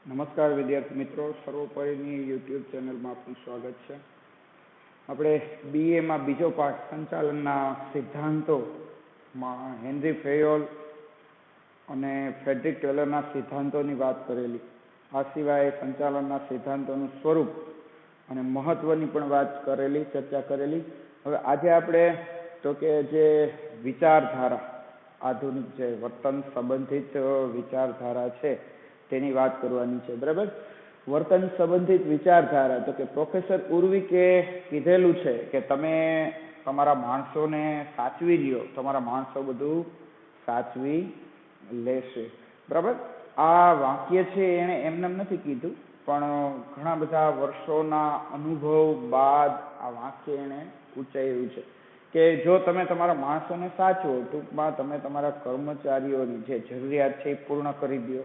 નમસ્કાર વિદ્યાર્થી મિત્રો, સર્વોપરીની યુટ્યુબ ચેનલમાં આપનું સ્વાગત છે. આપણે બીએમાં બીજો પાઠ સંચાલનના સિદ્ધાંતોમાં હેનરી ફેયોલ અને ફ્રેડરિક ટેલરના સિદ્ધાંતોની વાત કરેલી. આ સિવાય સંચાલનના સિદ્ધાંતોનું સ્વરૂપ અને મહત્વની પણ વાત કરેલી, ચર્ચા કરેલી. હવે આજે આપણે તો કે જે વિચારધારા, આધુનિક જે વર્તન સંબંધિત વિચારધારા છે તેની વાત કરવાની છે. બરાબર. વર્તન સંબંધિત વિચારધારા તો કે પ્રોફેસર ઉર્વિકે કીધેલું છે કે તમે તમારા માણસોને સાચવી લ્યો, તમારા માણસો બધું સાચવી લેશે. બરાબર. આ વાક્ય છે એણે એમનેમ નથી કીધું, પણ ઘણા બધા વર્ષોના અનુભવ બાદ આ વાક્ય એણે ઉચ્ચાર્યું છે કે જો તમે તમારા માણસોને સાચવો, ટૂંકમાં તમે તમારા કર્મચારીઓની જે જરૂરિયાત છે એ પૂર્ણ કરી દો,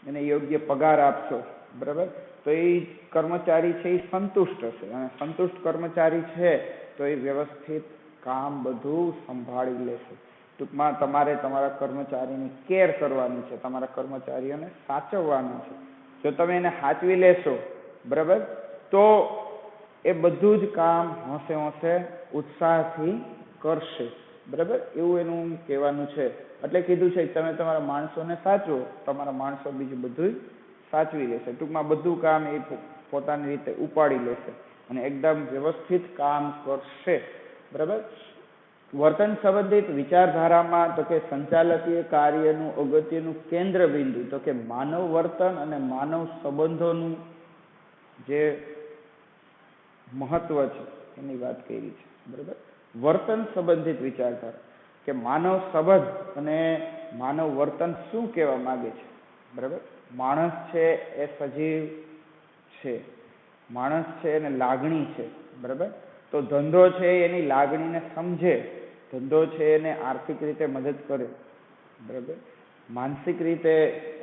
એને યોગ્ય પગાર આપશો, બરાબર, તો એ કર્મચારી છે એ સંતુષ્ટ હશે. અને સંતુષ્ટ કર્મચારી છે તો એ વ્યવસ્થિત કામ બધું સંભાળી લેશે. ટૂંકમાં તમારે તમારા કર્મચારીની કેર કરવાની છે, તમારા કર્મચારીઓને સાચવવાના છે. જો તમે એને સાચવી લેશો, બરાબર, તો એ બધું જ કામ હોંશે હોંશે ઉત્સાહથી કરશે. બરાબર, એવું એનું કહેવાનું છે. એટલે કીધું છે કે તમે તમારા માણસોને સાચવો, તમારા માણસો બીજું બધું સાચવી લેશે. ટૂંકમાં બધું કામ એ પોતાની રીતે ઉપાડી લેશે અને એકદમ વ્યવસ્થિત કામ કરશે. બરાબર. વર્તન સંબંધિત વિચારધારામાં તો કે સંચાલકીય કાર્યનું અગત્યનું કેન્દ્ર બિંદુ તો કે માનવ વર્તન અને માનવ સંબંધોનું જે મહત્વ છે એની વાત કરી છે. બરાબર. વર્તન સંબંધિત વિચારધારા કે માનવ સંબંધ અને માનવ વર્તન શું કહેવા માંગે છે. બરાબર. માણસ છે એ સજીવ છે, માણસ છે એને લાગણી છે. બરાબર. તો ધંધો છે એની લાગણીને સમજે, ધંધો છે એને આર્થિક રીતે મદદ કરે, બરાબર, માનસિક રીતે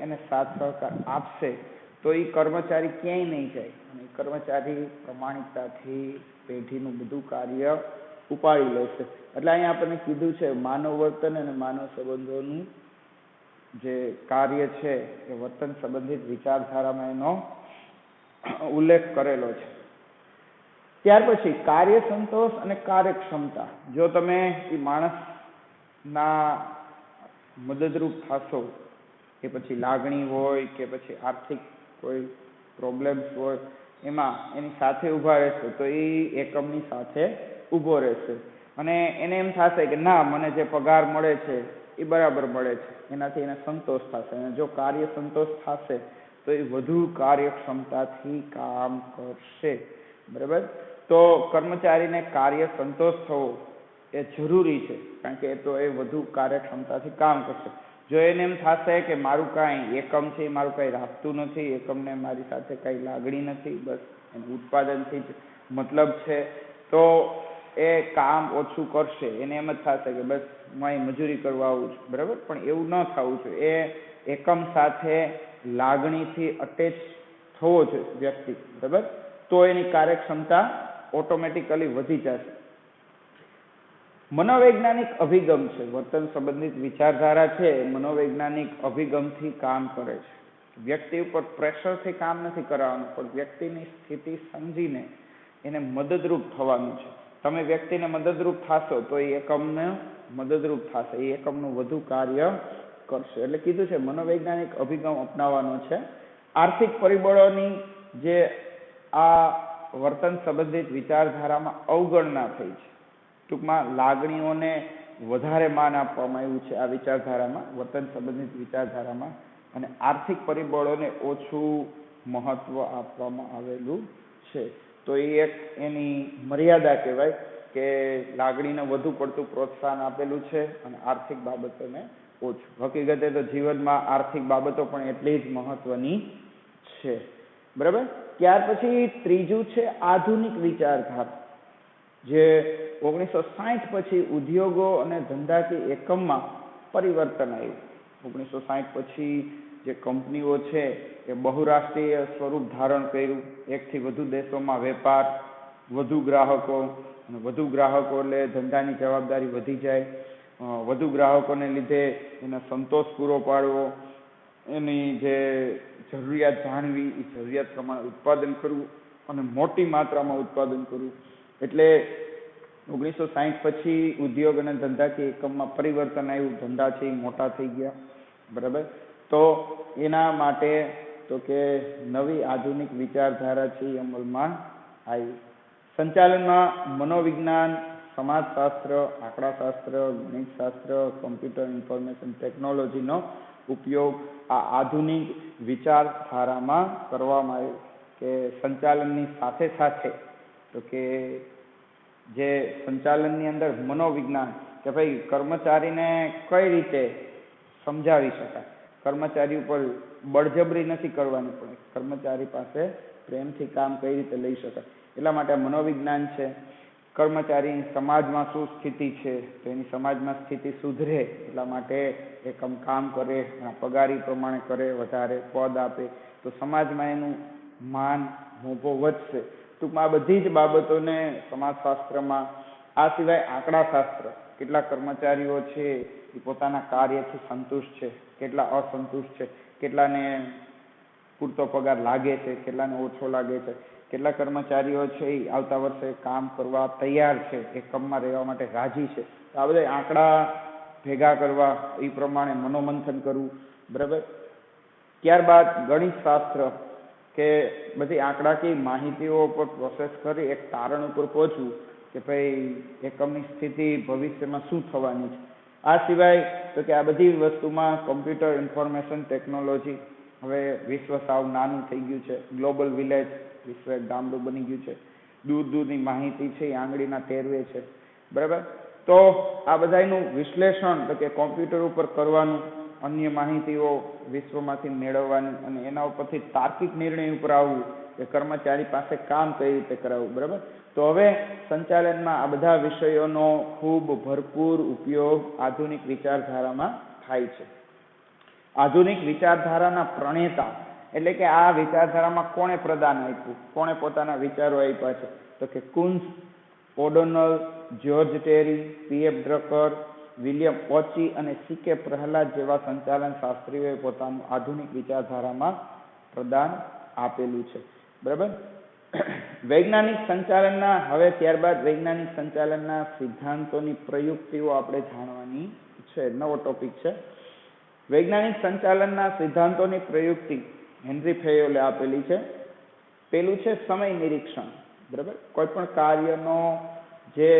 એને સાથ સહકાર આપશે તો એ કર્મચારી ક્યાંય નહીં જાય અને કર્મચારી પ્રમાણિકતાથી પેઢીનું બધું કાર્ય ઉપાડી લેશે. એટલે અહીંયા આપણને કીધું છે માનવ વર્તન અને માનવ સંબંધોનું જે કાર્ય છે એ વર્તન સંબંધિત વિચારધારામાં એનો ઉલ્લેખ કરેલો છે. ત્યાર પછી કાર્ય સંતોષ અને કાર્યક્ષમતા. જો તમે એ માણસના મદદરૂપ થશો, કે પછી લાગણી હોય કે પછી આર્થિક કોઈ પ્રોબ્લેમ્સ હોય, એમાં એની સાથે ઊભા રહેશો તો એ એકમની સાથે ઊભો રહેશે અને એને એમ થશે કે ના, મને જે પગાર મળે છે એ બરાબર મળે છે, એનાથી એને સંતોષ થશે. અને જો કાર્ય સંતોષ થશે તો એ વધુ કાર્યક્ષમતાથી કામ કરશે. બરાબર. તો કર્મચારીને કાર્ય સંતોષ થવો એ જરૂરી છે, કારણ કે તો એ વધુ કાર્યક્ષમતાથી કામ કરશે. જો એને એમ થશે કે મારું કાંઈ એકમ છે મારું કાંઈ રાખતું નથી, એકમને મારી સાથે કાંઈ લાગણી નથી, બસ એનું ઉત્પાદનથી જ મતલબ છે, તો એ કામ ઓછું કરશે. એને એમ જ થશે કે બસ હું અહીં મજૂરી કરવા આવું છું. બરાબર. પણ એવું ન થવું જોઈએ. એ એકમ સાથે લાગણીથી અટેચ થવો જોઈએ વ્યક્તિ. બરાબર. તો એની કાર્યક્ષમતા ઓટોમેટિકલી વધી જશે. મનોવૈજ્ઞાનિક અભિગમ છે, વર્તન સંબંધિત વિચારધારા છે, મનોવૈજ્ઞાનિક અભિગમથી કામ કરે છે. વ્યક્તિ ઉપર પ્રેશરથી કામ નથી કરાવવાનું, પણ વ્યક્તિની સ્થિતિ સમજીને એને મદદરૂપ થવાનું છે. તમે વ્યક્તિને મદદરૂપ થશો તો એ એકમને મદદરૂપ થશે, એ એકમનું વધુ કાર્ય કરશે. એટલે કીધું છે મનોવૈજ્ઞાનિક અભિગમ અપનાવવાનો છે. આર્થિક પરિબળોની જે આ વર્તન સંબંધિત વિચારધારામાં અવગણના થઈ છે. ટૂંકમાં લાગણીઓને વધારે માન આપવામાં આવ્યું છે આ વિચારધારામાં, વર્તન સંબંધિત વિચારધારામાં, અને આર્થિક પરિબળોને ઓછું મહત્વ આપવામાં આવેલું છે. તો એ એક એની મર્યાદા કહેવાય કે લાગણીને વધુ પડતું પ્રોત્સાહન આપેલું છે અને આર્થિક બાબતોને ઓછું. હકીકતે તો જીવનમાં આર્થિક બાબતો પણ એટલી જ મહત્વની છે. બરાબર. ત્યાર પછી ત્રીજું છે આધુનિક વિચારધારા, જે 1960 પછી ઉદ્યોગો અને ધંધાકીય એકમમાં પરિવર્તન આવ્યું. 1960 પછી જે કંપનીઓ છે એ બહુરાષ્ટ્રીય સ્વરૂપ ધારણ કર્યું. એકથી વધુ દેશોમાં વેપાર, વધુ ગ્રાહકો, અને વધુ ગ્રાહકો એટલે ધંધાની જવાબદારી વધી જાય, વધુ ગ્રાહકોને લીધે એને સંતોષ પૂરો પાડવો, એની જે જરૂરિયાત જરૂરિયાત જાણવી, એ જરૂરિયાત પ્રમાણે ઉત્પાદન કરવું અને મોટી માત્રામાં ઉત્પાદન કરવું. એટલે 1960 પછી ઉદ્યોગ અને ધંધાકીય એકમમાં પરિવર્તન આવ્યું. ધંધા છે એ મોટા થઈ ગયા. બરાબર. તો એના માટે તો કે નવી આધુનિક વિચારધારા છે એ અમલમાં આવી. સંચાલનમાં મનોવિજ્ઞાન, સમાજશાસ્ત્ર, આંકડાશાસ્ત્ર, ગણિતશાસ્ત્ર, કમ્પ્યુટર ઇન્ફોર્મેશન ટેકનોલોજીનો ઉપયોગ આ આધુનિક વિચારધારામાં કરવામાં આવ્યો. કે સંચાલનની સાથે સાથે તો કે જે સંચાલનની અંદર મનોવિજ્ઞાન કે ભાઈ કર્મચારીને કઈ રીતે સમજાવી શકાય, કર્મચારી ઉપર બળજબરી નથી કરવાની, પણ કર્મચારી પાસે પ્રેમથી કામ કઈ રીતે લઈ શકાય, એટલા માટે મનોવિજ્ઞાન છે. કર્મચારીની સમાજમાં શું સ્થિતિ છે, તો એની સમાજમાં સ્થિતિ સુધરે એટલા માટે એકમ કામ કરે, પગારી પ્રમાણે કરે, વધારે પદ આપે તો સમાજમાં એનું માન મોભો વધશે. ટૂંકમાં આ બધી જ બાબતોને સમાજશાસ્ત્રમાં, આ સિવાય આંકડાશાસ્ત્ર, કેટલા કર્મચારીઓ છે એ પોતાના કાર્યથી સંતુષ્ટ છે, કેટલા અસંતુષ્ટ છે, કેટલાને પૂરતો પગાર લાગે છે, કેટલાને ઓછો લાગે છે, કેટલા કર્મચારીઓ છે એ આવતા વર્ષે કામ કરવા તૈયાર છે, એકમમાં રહેવા માટે રાજી છે. તો આ બધા આંકડા ભેગા કરવા, એ પ્રમાણે મનોમંથન કરવું. બરાબર. ત્યારબાદ ગણિતશાસ્ત્ર કે બધી આંકડાકીય માહિતીઓ પર પ્રોસેસ કરી એક તારણ ઉપર પહોંચવું કે ભાઈ એકમની સ્થિતિ ભવિષ્યમાં શું થવાની છે. આ સિવાય તો કે આ બધી વસ્તુમાં કમ્પ્યુટર ઇન્ફોર્મેશન ટેકનોલોજી, હવે વિશ્વ સાવ નાનું થઈ ગયું છે, ગ્લોબલ વિલેજ, વિશ્વ એક ગામડું બની ગયું છે, દૂર દૂરની માહિતી છે એ આંગળીના ટેરવે છે. બરાબર. તો આ બધાનું વિશ્લેષણ તો કે કોમ્પ્યુટર ઉપર કરવાનું, અન્ય માહિતીઓ વિશ્વમાંથી મેળવવાની અને એના ઉપરથી તાર્કિક નિર્ણય ઉપર આવવું કે કર્મચારી પાસે કામ કઈ રીતે કરાવવું. બરાબર. તો હવે સંચાલનમાં આ બધા વિષયોનો ખૂબ ભરપૂર ઉપયોગ આધુનિક વિચારધારામાં થાય છે. આધુનિક વિચારધારાના પ્રણેતા એટલે કે આ વિચારધારામાં કોણે પ્રદાન આપ્યું, કોણે પોતાના વિચારો આપ્યા છે, તો કે Koontz, O'Donnell, George Terry, P F Drucker, William Ouchi અને સી.કે. પ્રહલાદ જેવા સંચાલન શાસ્ત્રીઓએ પોતાનું આધુનિક વિચારધારામાં પ્રદાન આપેલું છે. બરાબર. વૈજ્ઞાનિક સંચાલનના, હવે ત્યારબાદ વૈજ્ઞાનિક સંચાલનના સિદ્ધાંતોની પ્રયુક્તિઓ આપણે જાણવાની છે. નવો ટોપિક છે. વૈજ્ઞાનિક સંચાલનના સિદ્ધાંતોની પ્રયુક્તિ હેનરી ફેયોલે આપેલી છે. પેલું છે સમય નિરીક્ષણ. બરાબર. કોઈ પણ કાર્યનો જે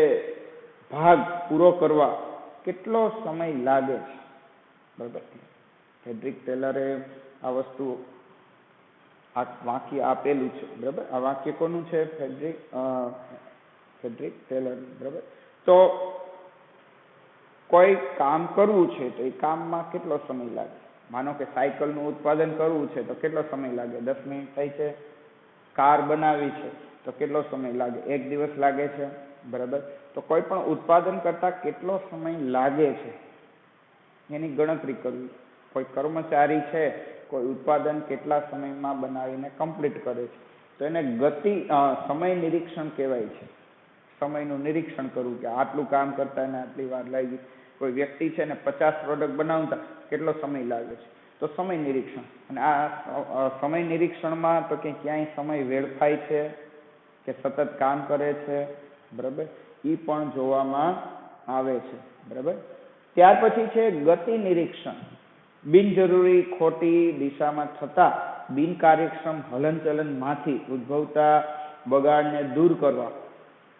ભાગ પૂરો કરવા કેટલો સમય લાગે છે. બરાબર. ફ્રેડરિક ટેલરે આ વસ્તુ આ વાક્ય આપેલું છે. બરાબર. આ વાક્ય કોનું છે? Frederick Taylor. બરાબર. તો કોઈ કામ કરવું છે તો એ કામમાં કેટલો સમય લાગે? માનો કે સાયકલનું ઉત્પાદન કરવું છે તો કેટલો સમય લાગે? 10 મિનિટ થાય છે. કાર બનાવી છે તો કેટલો સમય લાગે? 1 દિવસ લાગે છે. બરાબર. તો કોઈ પણ ઉત્પાદન કરતા કેટલો સમય લાગે છે એની ગણતરી કરવી. કોઈ કર્મચારી છે, કોઈ ઉત્પાદન કેટલા સમયમાં બનાવીને કમ્પ્લીટ કરે છે તો એને સમય નિરીક્ષણ કહેવાય છે. સમયનું નિરીક્ષણ કરવું કે આટલું કામ કરતા એને આટલી વાર લાગી. કોઈ વ્યક્તિ છે ને 50 પ્રોડક્ટ બનાવતા કેટલો સમય લાગે છે, તો સમય નિરીક્ષણ. અને આ સમય નિરીક્ષણમાં તો કે ક્યાંય સમય વેડફાય છે કે સતત કામ કરે છે. બરાબર. એ પણ જોવામાં આવે છે. બરાબર. ત્યાર પછી છે ગતિ નિરીક્ષણ. બિનજરૂરી ખોટી દિશામાં થતા બિનકાર્યક્ષમ હલનચલનમાંથી ઉદ્ભવતા બગાડને દૂર કરવા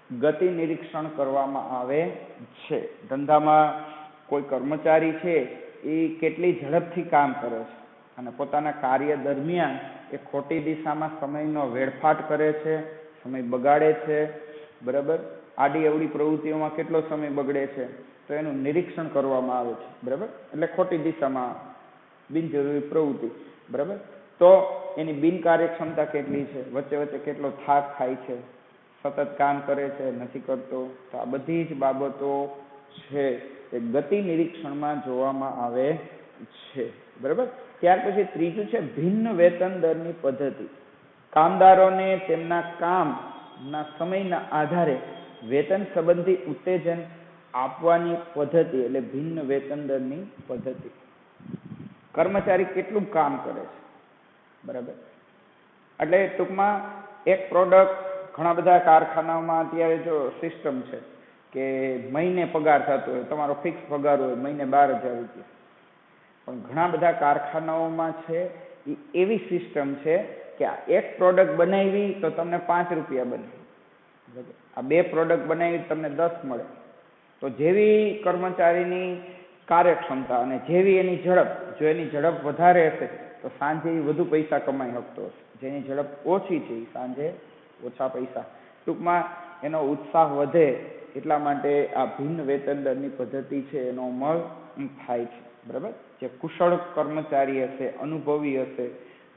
ગતિ નિરીક્ષણ કરવામાં આવે છે. ધંધામાં કોઈ કર્મચારી છે એ કેટલી ઝડપથી કામ કરે છે અને પોતાના કાર્ય દરમિયાન એ ખોટી દિશામાં સમયનો વેડફાટ કરે છે, સમય બગાડે છે. બરાબર. આડી અવળી પ્રવૃત્તિઓમાં કેટલો સમય બગડે છે તો એનું નિરીક્ષણ કરવામાં આવે છે. બરાબર. એટલે ખોટી દિશામાં બિનજરૂરી પ્રવૃત્તિ. બરાબર. તો એની બિનકાર્યક્ષમતા કેટલી છે, વચ્ચે વચ્ચે કેટલો થાક ખાય છે, સતત કામ કરે છે, નથી કરતો. તો આ બધી જ બાબતો છે એ ગતિ નિરીક્ષણમાં જોવામાં આવે છે. બરાબર. ત્યાર પછી ત્રીજું છે ભિન્ન વેતન દરની પદ્ધતિ. કામદારોને તેમના કામના સમયના આધારે વેતન સંબંધી ઉત્તેજન આપવાની પદ્ધતિ એટલે ભિન્ન વેતન દરની પદ્ધતિ. કર્મચારી કેટલું કામ કરે છે બરાબર. એટલે ટૂંકમાં એક પ્રોડક્ટ ઘણા બધા કારખાનાઓમાં અત્યારે જો સિસ્ટમ છે કે મહિને પગાર થતો હોય, તમારો ફિક્સ પગાર હોય મહિને 12,000 રૂપિયા, પણ ઘણા બધા કારખાનાઓમાં છે એ એવી સિસ્ટમ છે કે આ એક પ્રોડક્ટ બનાવી તો તમને 5 રૂપિયા બને, બરાબર. આ 2 પ્રોડક્ટ બનાવી તમને 10 મળે. તો જેવી કર્મચારીની કાર્યક્ષમતા અને જેવી એની ઝડપ, જો એની ઝડપ વધારે હશે તો સાંજે એ વધુ પૈસા કમાઈ શકતો હશે, જેની ઝડપ ઓછી છે એ સાંજે ઓછા પૈસા. ટૂંકમાં એનો ઉત્સાહ વધે એટલા માટે આ ભિન્ન વેતન દરની પદ્ધતિ છે એનો અમલ થાય છે, બરાબર. જે કુશળ કર્મચારી હશે, અનુભવી હશે,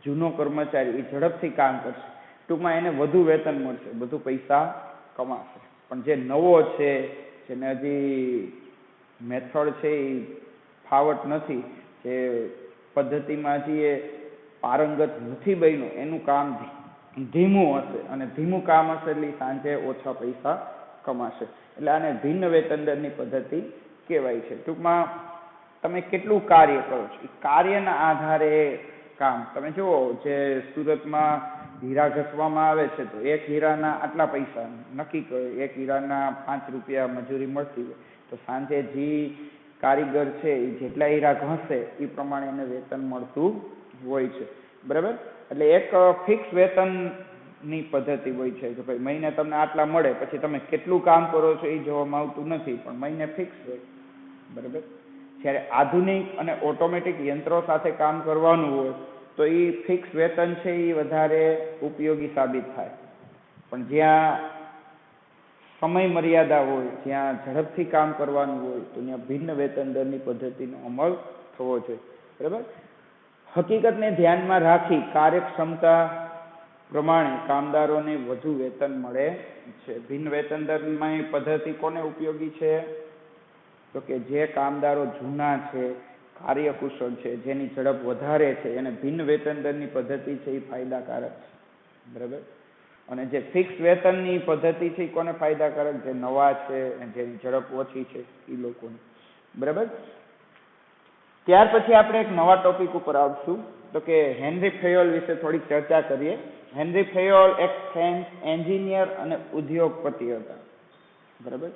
જૂનો કર્મચારી, એ ઝડપથી કામ કરશે, ટૂંકમાં એને વધુ વેતન મળશે, વધુ પૈસા કમાશે. પણ જે નવો છે, જેને હજી મેથડ છે એ ફાવટ નથી, જે પદ્ધતિમાં હજી એ પારંગત નથી બન્યું, એનું કામ ધીમું હશે, અને ધીમું કામ હશે એટલે સાંજે ઓછા પૈસા કમાશે. એટલે આને ભિન્ન વેતન દરની પદ્ધતિ કહેવાય છે. ટૂંકમાં તમે કેટલું કાર્ય કરો છો એ કાર્યના આધારે કામ. તમે જુઓ, જે સુરતમાં હીરા ઘસવામાં આવે છે તો એક હીરાના આટલા પૈસા નક્કી કરે, એક હીરાના 5 રૂપિયા મજૂરી મળતી હોય તો સાંજે જે કારીગર છે એ જેટલા હીરા ઘસે એ પ્રમાણે એને વેતન મળતું હોય છે, બરાબર. એટલે એક ફિક્સ વેતનની પદ્ધતિ હોય છે કે ભાઈ મહિને તમને આટલા મળે, પછી તમે કેટલું કામ કરો છો એ જોવામાં આવતું નથી, પણ મહિને ફિક્સ હોય, બરાબર. જ્યારે આધુનિક અને ઓટોમેટિક યંત્રો સાથે કામ કરવાનું હોય તો એ ફિક્સ વેતન છે એ વધારે ઉપયોગી સાબિત થાય. પણ જ્યાં સમય મર્યાદા હોય, જ્યાં ઝડપથી કામ કરવાનું હોય તો ત્યાં ભિન્ન વેતન દરની પદ્ધતિનો અમલ થવો જોઈએ, બરાબર. હકીકતને ધ્યાનમાં રાખી કાર્યક્ષમતા પ્રમાણે કામદારોને વધુ વેતન મળે છે. ભિન્ન વેતન દરની પદ્ધતિ કોને ઉપયોગી છે? તો કે જે કામદારો જૂના છે, કાર્યકુશળ છે, જેની ઝડપ વધારે છે, એને ભિન્ન વેતન દરની પદ્ધતિ છે એ ફાયદાકારક છે, બરાબર. અને જે ફિક્સ વેતનની પદ્ધતિ છે એ કોને ફાયદાકારક? જે નવા છે, જેની ઝડપ ઓછી છે એ લોકોને, બરાબર. ત્યાર પછી આપણે એક નવા ટોપિક ઉપર આવશું, તો કે હેનરી ફેયોલ વિશે થોડીક ચર્ચા કરીએ. હેનરી ફેયોલ એક ફ્રેન્ચ એન્જિનિયર અને ઉદ્યોગપતિ હતા, બરાબર.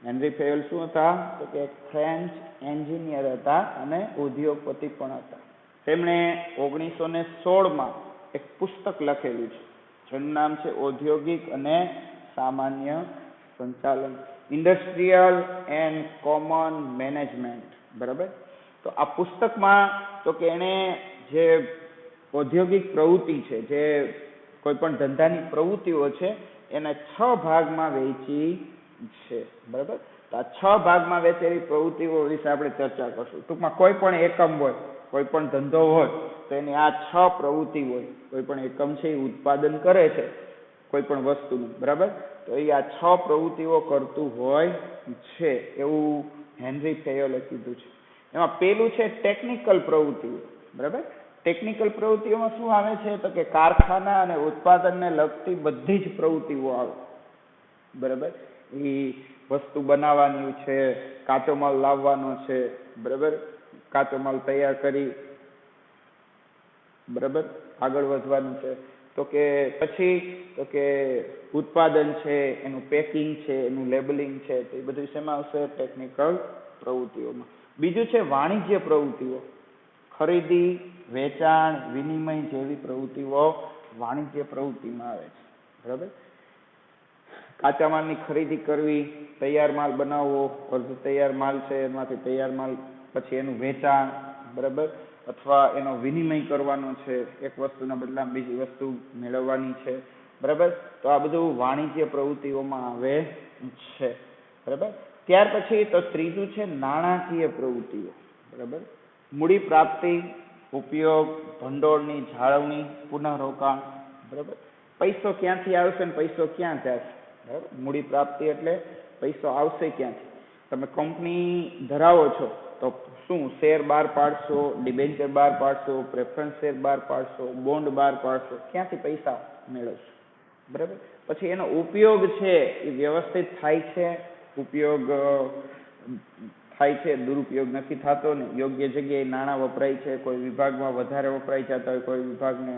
હેનરી ફેયોલ શું હતા? તો કે એક ફ્રેન્ચ એન્જિનિયર હતા અને ઉદ્યોગપતિ પણ હતા. તેમણે 1916માં એક પુસ્તક લખેલું છે, જેનું નામ છે ઔદ્યોગિક અને સામાન્ય સંચાલન, ઇન્ડસ્ટ્રીયલ એન્ડ કોમન મેનેજમેન્ટ, બરાબર. તો આ પુસ્તકમાં તો કે એણે જે ઔદ્યોગિક પ્રવૃત્તિ છે, જે કોઈ પણ ધંધાની પ્રવૃત્તિઓ છે, એને 6 ભાગમાં વહેંચી છે, બરાબર. તો આ 6 ભાગમાં વહેંચેલી પ્રવૃત્તિઓ વિશે આપણે ચર્ચા કરશું. ટૂંકમાં કોઈ પણ એકમ હોય, કોઈ પણ ધંધો હોય તો એની આ 6 પ્રવૃત્તિ હોય. કોઈ પણ એકમ છે એ ઉત્પાદન કરે છે કોઈ પણ વસ્તુનું, બરાબર. તો એ આ 6 પ્રવૃત્તિઓ કરતું હોય છે એવું હેનરી ફેયોલે કીધું છે. એમાં પેલું છે ટેકનિકલ પ્રવૃત્તિઓ, બરાબર. ટેકનિકલ પ્રવૃત્તિઓમાં શું આવે છે? તો કે કારખાના અને ઉત્પાદનને લગતી બધી જ પ્રવૃત્તિઓ આવે, બરાબર. એ વસ્તુ બનાવવાની છે, કાચો માલ લાવવાનો છે, બરાબર. કાચો માલ તૈયાર કરી, બરાબર, આગળ વધવાનું છે. તો કે પછી તો કે ઉત્પાદન છે, એનું પેકિંગ છે, એનું લેબલિંગ છે, તો એ બધું શેમાં આવશે? ટેકનિકલ પ્રવૃત્તિઓમાં. બીજું છે વાણિજ્ય પ્રવૃત્તિઓ, ખરીદી, વેચાણ, વિનિમય જેવી પ્રવૃત્તિઓ વાણિજ્ય પ્રવૃત્તિમાં આવે છે, બરાબર. કાચા માલની ખરીદી કરવી, તૈયાર માલ બનાવવો, અર્ધ તૈયાર માલ છે એમાંથી તૈયાર માલ, પછી એનું વેચાણ, બરાબર, અથવા એનો વિનિમય કરવાનો છે, એક વસ્તુના બદલામાં બીજી વસ્તુ મેળવવાની છે, બરાબર. તો આ બધું વાણિજ્ય પ્રવૃત્તિઓમાં આવે છે, બરાબર. ત્યાર પછી તો ત્રીજું છે નાણાકીય પ્રવૃત્તિઓ, બરાબર. મૂડી પ્રાપ્તિ, ઉપયોગ, ભંડોળની જાળવણી, પુનઃરોકાણ, બરાબર. પૈસો ક્યાંથી આવશે ને પૈસો ક્યાં જશે, બરાબર. મૂડી પ્રાપ્તિ એટલે પૈસો આવશે ક્યાંથી? તમે કંપની ધરાવો છો તો શું શેર બહાર પાડશો, ડિબેન્ચર બહાર પાડશો, પ્રેફરન્સ શેર બહાર પાડશો, બોન્ડ બહાર પાડશો, ક્યાંથી પૈસા મેળવશો, બરાબર. પછી એનો ઉપયોગ છે એ વ્યવસ્થિત થાય છે, ઉપયોગ થાય છે, દુરુપયોગ નથી થતો ને યોગ્ય જગ્યાએ નાણાં વપરાય છે, કોઈ વિભાગમાં વધારે વપરાય જતા હોય, કોઈ વિભાગને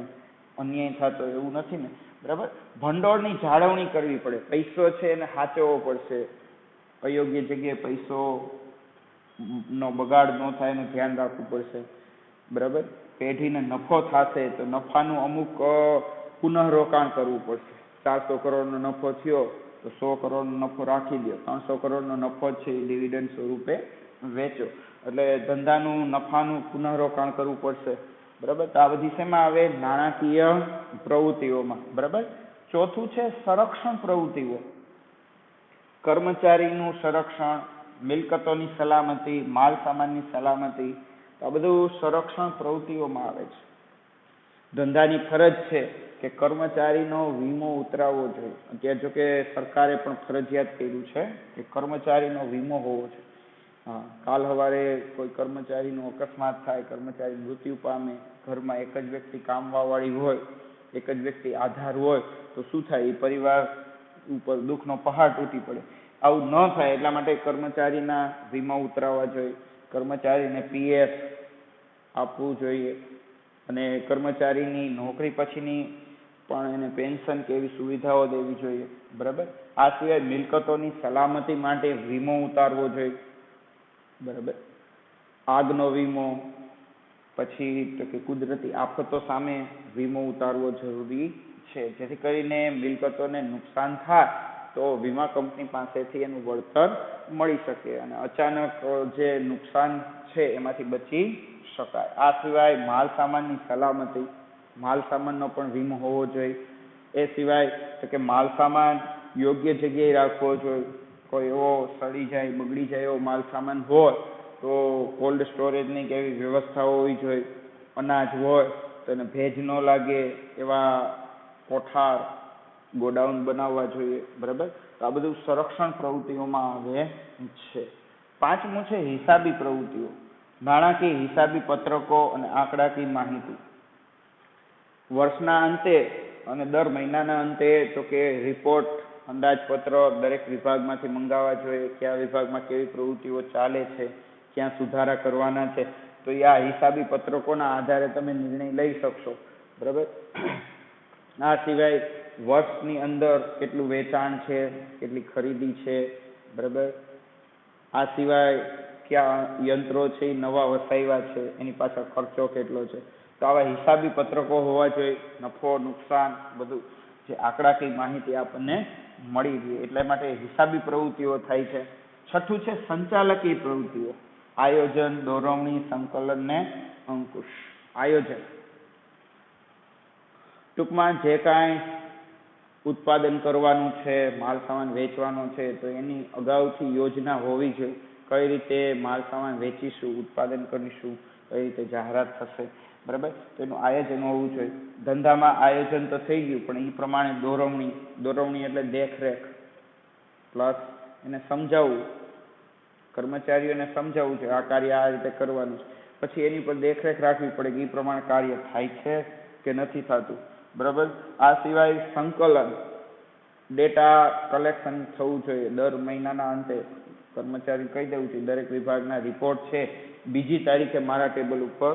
અન્યાય થતો હોય એવું નથી ને, બરાબર. ભંડોળની જાળવણી કરવી પડે, પૈસો છે એને સાચવવો પડશે, અયોગ્ય જગ્યાએ પૈસો નો બગાડ ન થાય એનું ધ્યાન રાખવું પડશે, બરાબર. પેઢીને નફો થશે તો નફાનું અમુક પુનઃરોકાણ કરવું પડશે. 400 કરોડનો નફો થયો તો 100 કરોડનો નફો રાખી દો, 300 કરોડનો નફો છે એ ડિવિડન્ડ સ્વરૂપે વેચો, એટલે ધંધાનું નફાનું પુનઃરોકાણ કરવું પડશે, બરાબર. તો આ બધી શેમાં આવે? નાણાકીય પ્રવૃત્તિઓમાં, બરાબર. ચોથું છે સંરક્ષણ પ્રવૃત્તિઓ, કર્મચારીનું સંરક્ષણ, મિલકતોની સલામતી, માલ સામાનની સલામતી, આ બધું સંરક્ષણ પ્રવૃત્તિઓમાં આવે છે. ધંધાની ફરજ છે કે કર્મચારીનો વીમો ઉતરાવવો જોઈએ. અત્યારે જો કે સરકારે પણ ફરજિયાત કર્યું છે કે કર્મચારીનો વીમો હોવો જોઈએ. હા, કાલ સવારે કોઈ કર્મચારીનો અકસ્માત થાય, કર્મચારી મૃત્યુ પામે, ઘરમાં એક જ વ્યક્તિ કામવાળી હોય, એક જ વ્યક્તિ આધાર હોય તો શું થાય? એ પરિવાર ઉપર દુઃખનો પહાડ તૂટી પડે. આવું ન થાય એટલા માટે કર્મચારીના વીમા ઉતરાવવા જોઈએ, કર્મચારીને પીએફ આપવું જોઈએ, અને કર્મચારીની નોકરી પછીની પણ એને પેન્શન કે એવી સુવિધાઓ દેવી જોઈએ, બરાબર. આ સિવાય મિલકતોની સલામતી માટે વીમો ઉતારવો જોઈએ, બરાબર. આગનો વીમો, પછી તો કે કુદરતી આફતો સામે વીમો ઉતારવો જરૂરી છે, જેથી કરીને મિલકતોને નુકસાન થાય તો વીમા કંપની પાસેથી એનું વળતર મળી શકે અને અચાનક જે નુકસાન છે એમાંથી બચી શકાય. આ સિવાય માલ સામાનની સલામતી, માલ સામાનનો પણ વીમો હોવો જોઈએ. એ સિવાય તો કે માલ સામાન યોગ્ય જગ્યાએ રાખવો જોઈએ. કોઈ એવો સડી જાય, બગડી જાય એવો માલ સામાન હોય તો કોલ્ડ સ્ટોરેજની કેવી વ્યવસ્થાઓ હોવી જોઈએ. અનાજ હોય તો એને ભેજ ન લાગે એવા કોઠાર, ગોડાઉન બનાવવા જોઈએ, બરાબર. તો આ બધું સંરક્ષણ પ્રવૃત્તિઓમાં આવે છે. પાંચમું છે હિસાબી પ્રવૃત્તિઓ, નાણાકીય હિસાબી પત્રકો અને આંકડાકીય માહિતી. વર્ષના અંતે અને દર મહિનાના અંતે તો કે રિપોર્ટ, અંદાજપત્ર દરેક વિભાગમાંથી મંગાવવા જોઈએ. કયા વિભાગમાં કેવી પ્રવૃત્તિઓ ચાલે છે, ક્યાં સુધારા કરવાના છે, તો આ હિસાબી પત્રકોના આધારે તમે નિર્ણય લઈ શકશો, બરાબર. આ સિવાય વર્ષની અંદર કેટલું વેચાણ છે, કેટલી ખરીદી છે, બરાબર. આ સિવાય કયા યંત્રો છે એ નવા વસાવ્યા છે, એની પાછળ ખર્ચો કેટલો છે. તો આવા હિસાબી પત્રકો હોવા જોઈએ. નફો, નુકસાન બધું જે આંકડાકીય માહિતી આપણને મળી રહે, એટલા માટે હિસાબી પ્રવૃત્તિઓ થાય છે. છઠ્ઠું છે સંચાલકીય પ્રવૃત્તિઓ, આયોજન, દોરવણી, સંકલન ને અંકુશ. આયોજન ટૂંકમાં જે કાંઈ ઉત્પાદન કરવાનું છે, માલ સામાન વેચવાનો છે, તો એની અગાઉથી યોજના હોવી જોઈએ. કઈ રીતે માલ સામાન વેચીશું, ઉત્પાદન કરીશું, કઈ રીતે જાહેરાત થશે, બરાબર. તો એનું આયોજન હોવું જોઈએ. ધંધામાં આયોજન તો થઈ ગયું, પણ એ પ્રમાણે દોરવણી, દોરવણી એટલે દેખરેખ, પ્લસ એને સમજાવવું, કર્મચારીઓને સમજાવવું છે આ કાર્ય આ રીતે કરવાનું છે, પછી એની પર દેખરેખ રાખવી પડે કે એ પ્રમાણે કાર્ય થાય છે કે નથી થતું, બરાબર. આ સિવાય સંકલન, ડેટા કલેક્શન થવું જોઈએ. દર મહિનાના અંતે કર્મચારી કહી દેવું છે દરેક વિભાગના રિપોર્ટ છે બીજી તારીખે મારા ટેબલ ઉપર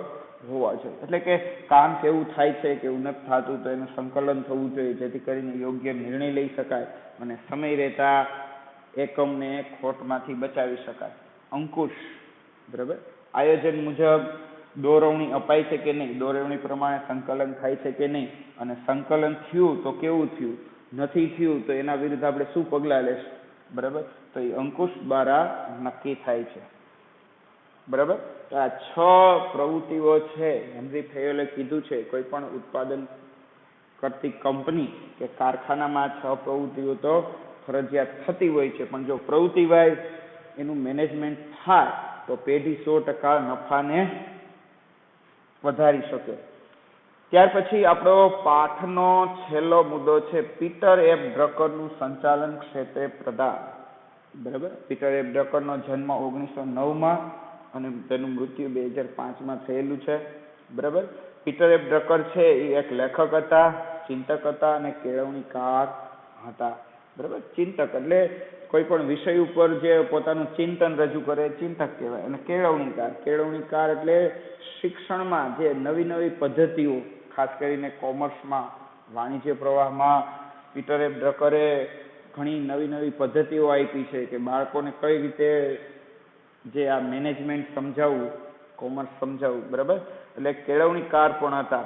હોવા જોઈએ. એટલે કે કામ કેવું થાય છે, કેવું નથી થતું, તો એનું સંકલન થવું જોઈએ, જેથી કરીને યોગ્ય નિર્ણય લઈ શકાય અને સમય રહેતા એકમને ખોટમાંથી બચાવી શકાય. અંકુશ, બરાબર. આયોજન મુજબ દોરવણી અપાય છે કે નહીં, દોરવણી પ્રમાણે સંકલન થાય છે કે નહીં, અને સંકલન થયું તો કેવું થયું, નથી થયું તો એના વિરુદ્ધ આપણે શું પગલાં લેશું, બરાબર. તો એ અંકુશ દ્વારા નક્કી થાય છે, બરાબર. તો આ 6 પ્રવૃત્તિઓ છે હેનરી ફેયોલે કીધું છે. કોઈ પણ ઉત્પાદન કરતી કંપની કે કારખાનામાં 6 પ્રવૃત્તિઓ તો ફરજિયાત થતી હોય છે, પણ જો પ્રવૃત્તિ વાઇઝ એનું મેનેજમેન્ટ થાય તો પેઢી 100% નફાને વધારી શકે. ત્યાર પછી આપણો પાઠનો છેલ્લો મુદ્દો છે પીટર એફ ડ્રકરનું સંચાલન ક્ષેત્રે પ્રદાન, બરાબર. પીટર એફ ડ્રકરનો જન્મ 1909માં અને તેનું મૃત્યુ 2005માં થયેલું છે, બરાબર. પીટર એફ ડ્રકર છે એ એક લેખક હતા, ચિંતક હતા અને કેળવણીકાર હતા. બરાબર. ચિંતક એટલે કોઈ પણ વિષય ઉપર જે પોતાનું ચિંતન રજૂ કરે ચિંતક કહેવાય. અને કેળવણીકાર એટલે શિક્ષણમાં જે નવી નવી પદ્ધતિઓ, ખાસ કરીને કોમર્સમાં, વાણિજ્ય પ્રવાહમાં પીટરે ડ્રકરે ઘણી નવી નવી પદ્ધતિઓ આપી છે કે બાળકોને કઈ રીતે જે આ મેનેજમેન્ટ સમજાવવું, કોમર્સ સમજાવવું. બરાબર. એટલે કેળવણીકાર પણ હતા.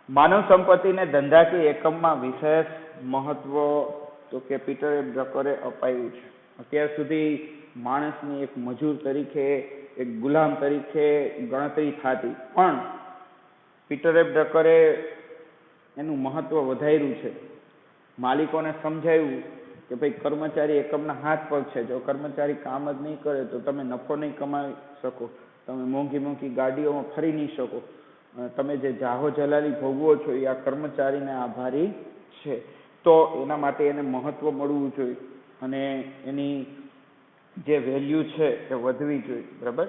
માનવ સંપત્તિને ધંધાકીય એકમમાં વિશેષ મહત્વ તો કે પીટરે ડ્રકરે અપાયું છે. અત્યાર સુધી માણસની એક મજૂર તરીકે, એક ગુલામ તરીકે ગણતરી થતી, પણ પીટરે ડ્રકરે એનું મહત્વ વધાર્યું છે. માલિકોને સમજાવ્યું કે ભાઈ કર્મચારી એકમના હાથ પગ છે. જો કર્મચારી કામ જ નહીં કરે તો તમે નફો નહીં કમાવી શકો, તમે મોંઘી મોંઘી ગાડીઓમાં ફરી નહીં શકો, તમે જે જાહો જલાલી ભોગવો છો એ આ કર્મચારીને આભારી છે. તો એના માટે એને મહત્વ મળવું જોઈએ અને એની જે વેલ્યુ છે એ વધવી જોઈએ. બરાબર.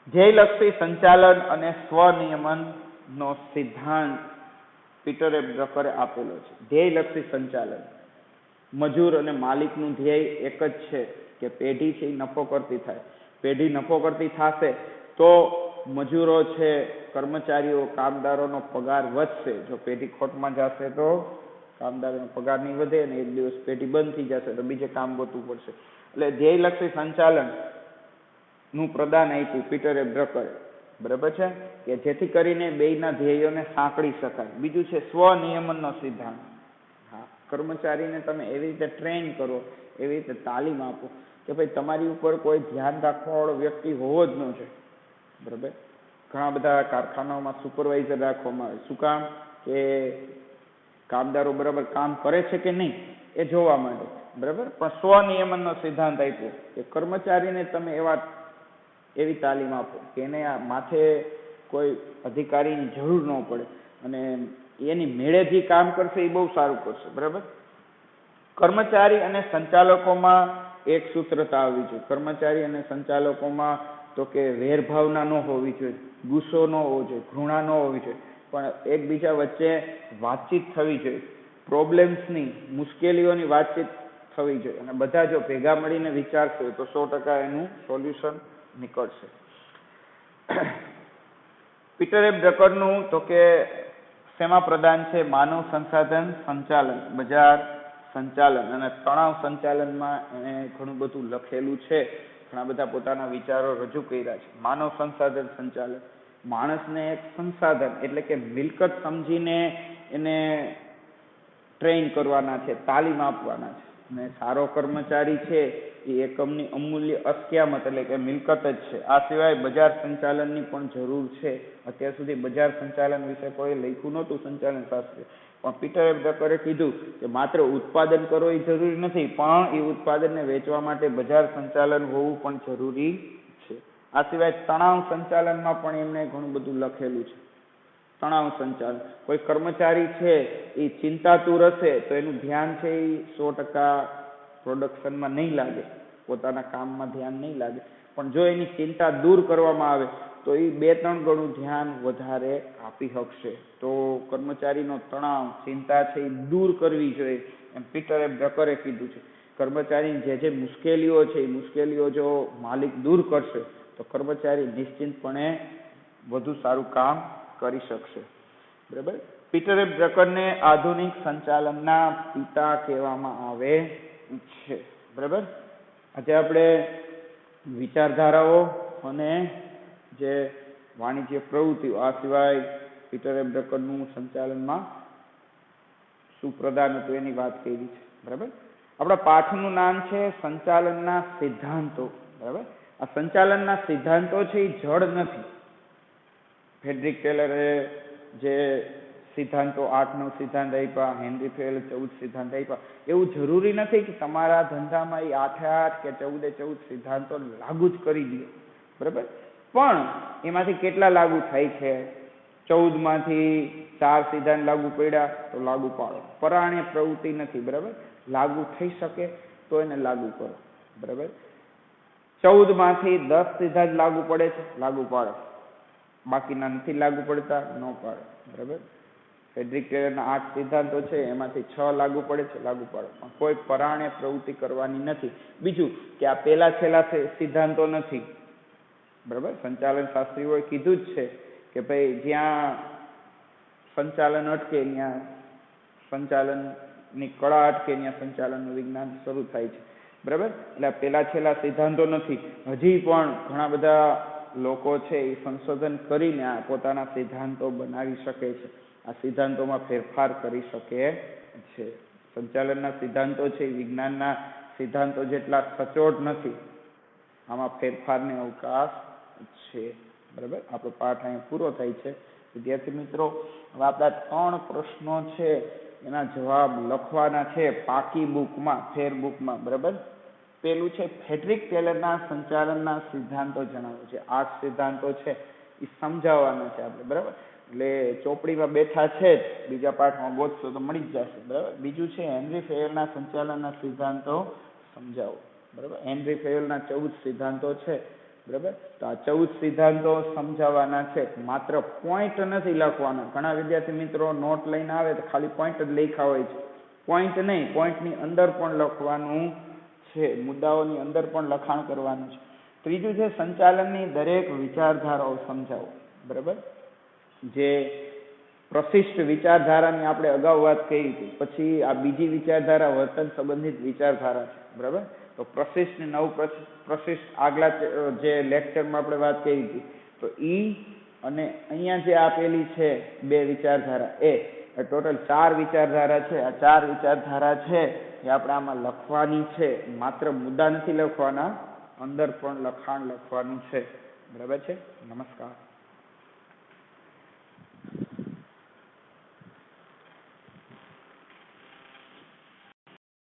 ધ્યેયલક્ષી સંચાલન અને સ્વનિયમનનો સિદ્ધાંત પીટરે ડ્રકરે આપેલો છે. ધ્યેયલક્ષી સંચાલન, મજૂર અને માલિકનું ધ્યેય એક જ છે કે પેઢી છે એ નફો કરતી થાય. પેઢી નફો કરતી થશે તો મજૂરો છે, કર્મચારીઓ, કામદારોનો પગાર વધશે. જો પેઢી ખોટમાં જશે તો કામદારોનો પગાર નહીં વધે અને એક દિવસ પેઢી બંધ થઈ જશે તો બીજે કામ ગોતવું પડશે. એટલે ધ્યેયલક્ષી સંચાલન નું પ્રદાન આપ્યું પીટરે ડ્રકરે. બરાબર છે, કે જેથી કરીને બેયના ધ્યેયોને સાંકળી શકાય. બીજું છે સ્વનિયમનનો સિદ્ધાંત. હા, કર્મચારીને તમે એવી રીતે ટ્રેન કરો, એવી રીતે તાલીમ આપો કે ભાઈ તમારી ઉપર કોઈ ધ્યાન રાખવાવાળો વ્યક્તિ હોવો જ ન છે. બરાબર. ઘણા બધા કારખાનાઓમાં સુપરવાઇઝર રાખવામાં આવે. શું કામ? કે કામદારો બરાબર કામ કરે છે કે નહીં એ જોવા માટે. બરાબર. પણ સ્વનિયમનનો સિદ્ધાંત આપ્યો કે કર્મચારીને તમે એવી તાલીમ આપો કે એને આ માથે કોઈ અધિકારીની જરૂર ન પડે અને એની મેળેથી કામ કરશે એ બહુ સારું કરશે. બરાબર. કર્મચારી અને સંચાલકોમાં એક સૂત્રતા આવવી જોઈએ. કર્મચારી અને સંચાલકોમાં તો કે વેરભાવના ન હોવી જોઈએ, ગુસ્સો ન હોવો જોઈએ, ઘૃણા ન હોવી જોઈએ, પણ એકબીજા વચ્ચે વાતચીત થવી જોઈએ. પ્રોબ્લેમ્સની, મુશ્કેલીઓની વાતચીત થવી જોઈએ અને બધા જો ભેગા મળીને વિચારશે તો 100% એનું સોલ્યુશન નીકળશે. પીટરે ડ્રકરનું તો કે શેમાં પ્રદાન છે? માનવ સંસાધન સંચાલન, બજાર સંચાલન અને તણાવ સંચાલનમાં એને ઘણું બધું લખેલું છે. ઘણા બધા પોતાના વિચારો રજૂ કર્યા છે. માનવ સંસાધન સંચાલન, માણસને એક સંસાધન એટલે કે મિલકત સમજીને એને ટ્રેન કરવાના છે, તાલીમ આપવાના છે. અને સારો કર્મચારી છે એ એકમની અમૂલ્ય અસ્કયામત એટલે કે મિલકત જ છે. આ સિવાય બજાર સંચાલનની પણ જરૂર છે. અત્યાર સુધી બજાર સંચાલન વિશે કોઈ લખ્યું નહોતું સંચાલન શાસ્ત્ર, પણ પીટરે ડ્રકરે કીધું કે માત્ર ઉત્પાદન કરવો એ જરૂરી નથી, પણ એ ઉત્પાદનને વેચવા માટે બજાર સંચાલન હોવું પણ જરૂરી છે. આ સિવાય તણાવ સંચાલનમાં પણ એમણે ઘણું બધું લખેલું છે. તણાવ સંચાલન, કોઈ કર્મચારી છે એ ચિંતાતુર હશે તો એનું ધ્યાન છે એ 100% પ્રોડક્શનમાં નહીં લાગે, પોતાના કામમાં ધ્યાન નહીં લાગે. પણ જો એની ચિંતા દૂર કરવામાં આવે તો એ 2-3 ગણું ધ્યાન વધારે આપી શકશે. તો કર્મચારીનો તણાવ, ચિંતા છે એ દૂર કરવી જોઈએ એમ પીટરે ડ્રકરે કીધું છે. કર્મચારીની જે મુશ્કેલીઓ છે એ મુશ્કેલીઓ જો માલિક દૂર કરશે તો કર્મચારી નિશ્ચિંતપણે વધુ સારું કામ કરી શકશે. બરાબર. પીટરે ડ્રકરને આધુનિક સંચાલનના પિતા કહેવામાં આવે છે. બરાબર. આજે આપણે વિચારધારાઓ અને જે વાણિજ્ય પ્રવૃત્તિઓ, આ સિવાય પીટરે ડ્રકરનું સંચાલનમાં શું પ્રદાન હતું એની વાત કરી છે. બરાબર. આપણા પાઠનું નામ છે સંચાલનના સિદ્ધાંતો. બરાબર. આ સંચાલનના સિદ્ધાંતો છે એ જડ નથી. ફ્રેડરિક ટેલરે જે સિદ્ધાંતો 8-9 સિદ્ધાંત આપ્યા, હેનરી ફેલે 14 સિદ્ધાંત આપ્યા, એવું જરૂરી નથી કે તમારા ધંધામાં એ 8-8 કે 14-14 સિદ્ધાંતો લાગુ જ કરી દો. બરાબર. પણ એમાંથી કેટલા લાગુ થાય છે? 14માંથી 4 સિદ્ધાંત લાગુ પડ્યા તો લાગુ પાડો. પરાણે પ્રવૃત્તિ નથી. બરાબર. લાગુ થઈ શકે તો એને લાગુ કરો. બરાબર. 14માંથી 10 સિદ્ધાંત લાગુ પડે છે, લાગુ પાડો. બાકીના નથી લાગુ પડતા, ન પાડો. બરાબર. ફ્રેડરિક ટેલરના 8 સિદ્ધાંતો છે, એમાંથી 6 લાગુ પડે છે, લાગુ પાડવામાં કોઈ પરાણે પ્રવૃત્તિ કરવાની નથી. બીજું કે આ પેલા છેલ્લા સિદ્ધાંતો નથી, બરાબર. સંચાલન શાસ્ત્રીઓએ કીધું જ છે કે ભાઈ જ્યાં સંચાલન અટકે ત્યાં સંચાલનની કળા અટકે ત્યાં સંચાલનનું વિજ્ઞાન શરૂ થાય છે, બરાબર. એટલે પેલા છેલ્લા સિદ્ધાંતો નથી. હજી પણ ઘણા બધા લોકો છે એ સંશોધન કરીને પોતાના સિદ્ધાંતો બનાવી શકે છે, આ સિદ્ધાંતોમાં ફેરફાર કરી શકે છે. સંચાલનના સિદ્ધાંતો છે એ વિજ્ઞાનના સિદ્ધાંતો જેટલા સચોટ નથી, આમાં ફેરફારને અવકાશ છે, બરાબર. આપણો પાઠ અહીં પૂરો થાય છે. વિદ્યાર્થી મિત્રો, હવે આપણા 3 પ્રશ્નો છે એના જવાબ લખવાના છે પાકી બુકમાં, ફેર બુકમાં, બરાબર. પેલું છે ફ્રેડરિક ટેલરના સંચાલનના સિદ્ધાંતો જણાવો છે. 8 સિદ્ધાંતો છે એ સમજાવવાના છે આપણે, બરાબર. એટલે ચોપડીમાં બેઠા છે જ, બીજા પાઠમાં ગોતશો તો મળી જ જશે, બરાબર. બીજું છે હેનરી ફેયલના સંચાલનના સિદ્ધાંતો સમજાવો, બરાબર. હેનરી ફેયલના 14 સિદ્ધાંતો છે, બરાબર. તો આ 14 સિદ્ધાંતો સમજાવવાના છે, માત્ર પોઈન્ટ નથી લખવાના. ઘણા વિદ્યાર્થી મિત્રો નોટ લઈને આવે તો ખાલી પોઈન્ટ જ લખ્યા હોય છે. પોઈન્ટ નહીં, પોઈન્ટની અંદર પણ લખવાનું છે, મુદ્દાઓની અંદર પણ લખાણ કરવાનું છે. ત્રીજું છે સંચાલનની દરેક વિચારધારાઓ સમજાવો, બરાબર. જે પ્રશિષ્ટ વિચારધારાની આપણે અગાઉ વાત કરી હતી, પછી આ બીજી વિચારધારા વર્તન સંબંધિત વિચારધારા છે, બરાબર. તો પ્રશિષ્ટ ને નવ પ્રશિષ્ટ આગલા જે લેક્ચરમાં આપણે વાત કરી હતી, તો ઈ અને અહીંયા જે આપેલી છે 2 વિચારધારા, એ ટોટલ 4 વિચારધારા છે. આ 4 વિચારધારા છે એ આપણે આમાં લખવાની છે, માત્ર મુદ્દા નથી લખવાના, અંદર પણ લખાણ લખવાનું છે, બરાબર છે. નમસ્કાર.